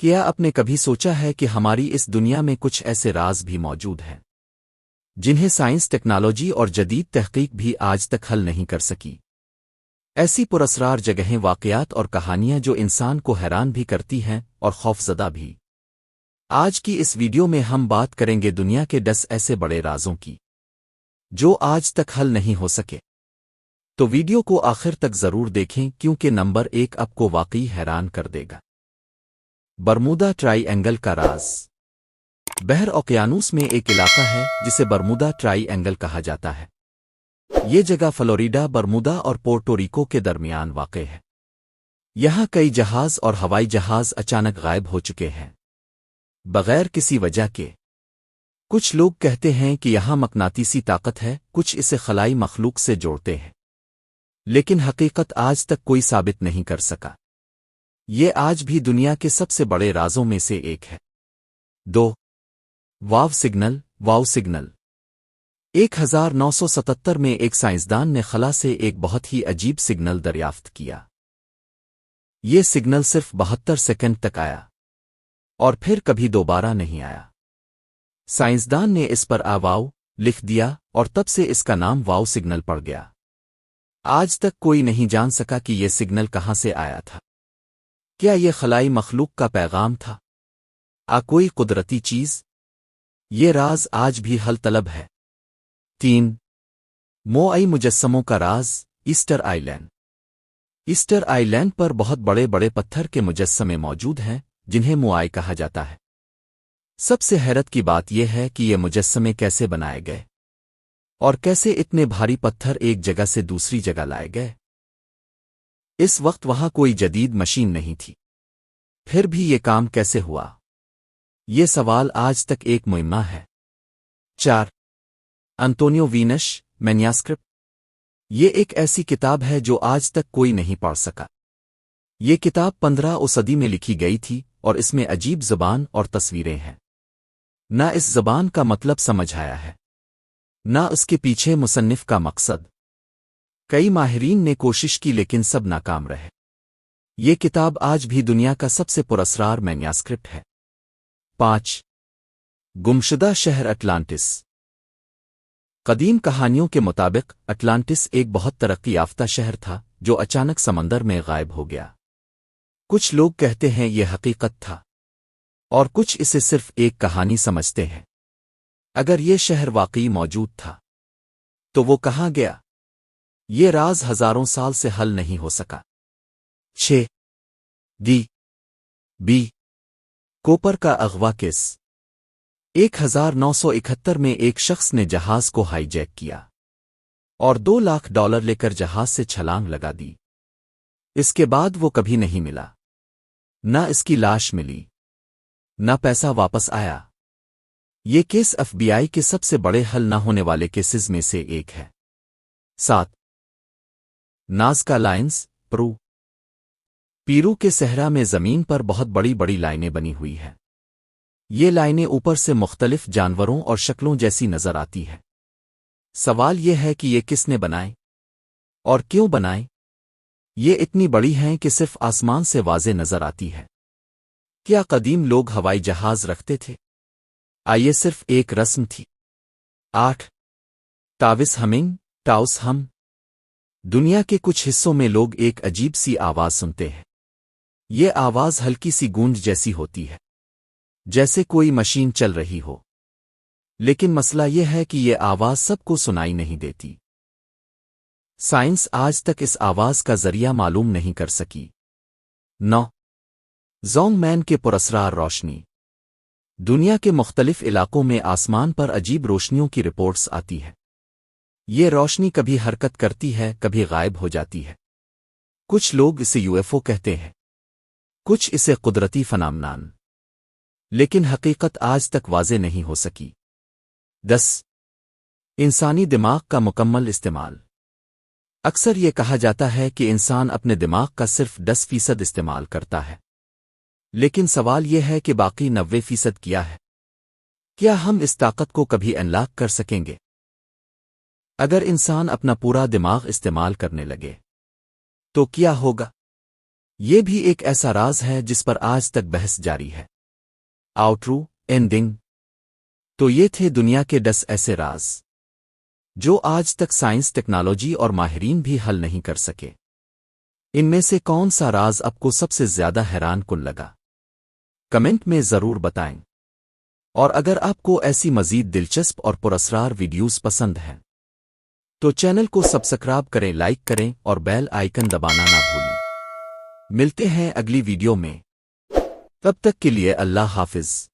کیا آپ نے کبھی سوچا ہے کہ ہماری اس دنیا میں کچھ ایسے راز بھی موجود ہیں جنہیں سائنس، ٹیکنالوجی اور جدید تحقیق بھی آج تک حل نہیں کر سکی؟ ایسی پراسرار جگہیں، واقعات اور کہانیاں جو انسان کو حیران بھی کرتی ہیں اور خوفزدہ بھی۔ آج کی اس ویڈیو میں ہم بات کریں گے دنیا کے 10 ایسے بڑے رازوں کی جو آج تک حل نہیں ہو سکے۔ تو ویڈیو کو آخر تک ضرور دیکھیں کیونکہ نمبر 1 آپ کو واقعی حیران کر دے گا۔ برمودا ٹرائی اینگل کا راز۔ بحر اوقیانوس میں ایک علاقہ ہے جسے برمودا ٹرائی اینگل کہا جاتا ہے۔ یہ جگہ فلوریڈا، برمودا اور پورٹو ریکو کے درمیان واقع ہے۔ یہاں کئی جہاز اور ہوائی جہاز اچانک غائب ہو چکے ہیں بغیر کسی وجہ کے۔ کچھ لوگ کہتے ہیں کہ یہاں مقناطیسی طاقت ہے، کچھ اسے خلائی مخلوق سے جوڑتے ہیں، لیکن حقیقت آج تک کوئی ثابت نہیں کر سکا۔ یہ آج بھی دنیا کے سب سے بڑے رازوں میں سے ایک ہے۔ 2 واو سگنل۔ واو سگنل 1977 میں ایک سائنسدان نے خلا سے ایک بہت ہی عجیب سگنل دریافت کیا۔ یہ سگنل صرف 72 سیکنڈ تک آیا اور پھر کبھی دوبارہ نہیں آیا۔ سائنسدان نے اس پر واو لکھ دیا اور تب سے اس کا نام واو سگنل پڑ گیا۔ آج تک کوئی نہیں جان سکا کہ یہ سگنل کہاں سے آیا تھا۔ کیا یہ خلائی مخلوق کا پیغام تھا؟ کوئی قدرتی چیز؟ یہ راز آج بھی حل طلب ہے۔ 3 موئی مجسموں کا راز۔ ایسٹر آئی لینڈ۔ ایسٹر آئی لینڈ پر بہت بڑے بڑے پتھر کے مجسمے موجود ہیں جنہیں موئی کہا جاتا ہے۔ سب سے حیرت کی بات یہ ہے کہ یہ مجسمے کیسے بنائے گئے اور کیسے اتنے بھاری پتھر ایک جگہ سے دوسری جگہ لائے گئے۔ اس وقت وہاں کوئی جدید مشین نہیں تھی، پھر بھی یہ کام کیسے ہوا؟ یہ سوال آج تک ایک معمہ ہے۔ 4 انطونیو وینش مینیاسکرپٹ۔ یہ ایک ایسی کتاب ہے جو آج تک کوئی نہیں پڑھ سکا۔ یہ کتاب 15 صدی میں لکھی گئی تھی اور اس میں عجیب زبان اور تصویریں ہیں۔ نہ اس زبان کا مطلب سمجھ آیا ہے، نہ اس کے پیچھے مصنف کا مقصد۔ کئی ماہرین نے کوشش کی لیکن سب ناکام رہے۔ یہ کتاب آج بھی دنیا کا سب سے پراسرار مینیاسکرپٹ ہے۔ 5 گمشدہ شہر اٹلانٹس۔ قدیم کہانیوں کے مطابق اٹلانٹس ایک بہت ترقی یافتہ شہر تھا جو اچانک سمندر میں غائب ہو گیا۔ کچھ لوگ کہتے ہیں یہ حقیقت تھا اور کچھ اسے صرف ایک کہانی سمجھتے ہیں۔ اگر یہ شہر واقعی موجود تھا تو وہ کہاں گیا؟ یہ راز ہزاروں سال سے حل نہیں ہو سکا۔ 6 بی کوپر کا اغوا کیس۔ 1971 میں ایک شخص نے جہاز کو ہائی جیک کیا اور $2 لاکھ لے کر جہاز سے چھلانگ لگا دی۔ اس کے بعد وہ کبھی نہیں ملا۔ نہ اس کی لاش ملی، نہ پیسہ واپس آیا۔ یہ کیس FBI کے سب سے بڑے حل نہ ہونے والے کیسز میں سے ایک ہے۔ 7 نازکا لائنز پیرو کے صحرا میں زمین پر بہت بڑی بڑی لائنیں بنی ہوئی ہیں۔ یہ لائنیں اوپر سے مختلف جانوروں اور شکلوں جیسی نظر آتی ہے۔ سوال یہ ہے کہ یہ کس نے بنائے اور کیوں بنائے؟ یہ اتنی بڑی ہیں کہ صرف آسمان سے واضح نظر آتی ہے۔ کیا قدیم لوگ ہوائی جہاز رکھتے تھے؟ یہ صرف ایک رسم تھی۔ 8 ٹاوس ہمنگ ٹاؤس ہم۔ دنیا کے کچھ حصوں میں لوگ ایک عجیب سی آواز سنتے ہیں۔ یہ آواز ہلکی سی گونج جیسی ہوتی ہے، جیسے کوئی مشین چل رہی ہو، لیکن مسئلہ یہ ہے کہ یہ آواز سب کو سنائی نہیں دیتی۔ سائنس آج تک اس آواز کا ذریعہ معلوم نہیں کر سکی۔ 9 زونگ مین کے پراسرار روشنی۔ دنیا کے مختلف علاقوں میں آسمان پر عجیب روشنیوں کی رپورٹس آتی ہے۔ یہ روشنی کبھی حرکت کرتی ہے، کبھی غائب ہو جاتی ہے۔ کچھ لوگ اسے UFO کہتے ہیں، کچھ اسے قدرتی فنامنان، لیکن حقیقت آج تک واضح نہیں ہو سکی۔ 10 انسانی دماغ کا مکمل استعمال۔ اکثر یہ کہا جاتا ہے کہ انسان اپنے دماغ کا صرف 10% استعمال کرتا ہے، لیکن سوال یہ ہے کہ باقی 90% کیا ہے؟ کیا ہم اس طاقت کو کبھی انلاک کر سکیں گے؟ اگر انسان اپنا پورا دماغ استعمال کرنے لگے تو کیا ہوگا؟ یہ بھی ایک ایسا راز ہے جس پر آج تک بحث جاری ہے۔ آؤٹرو اینڈنگ۔ تو یہ تھے دنیا کے 10 ایسے راز جو آج تک سائنس، ٹیکنالوجی اور ماہرین بھی حل نہیں کر سکے۔ ان میں سے کون سا راز آپ کو سب سے زیادہ حیران کن لگا؟ کمنٹ میں ضرور بتائیں۔ اور اگر آپ کو ایسی مزید دلچسپ اور پراسرار ویڈیوز پسند ہیں تو چینل کو سبسکرائب کریں، لائک کریں اور بیل آئیکن دبانا نہ بھولیں۔ ملتے ہیں اگلی ویڈیو میں، تب تک کے لیے اللہ حافظ۔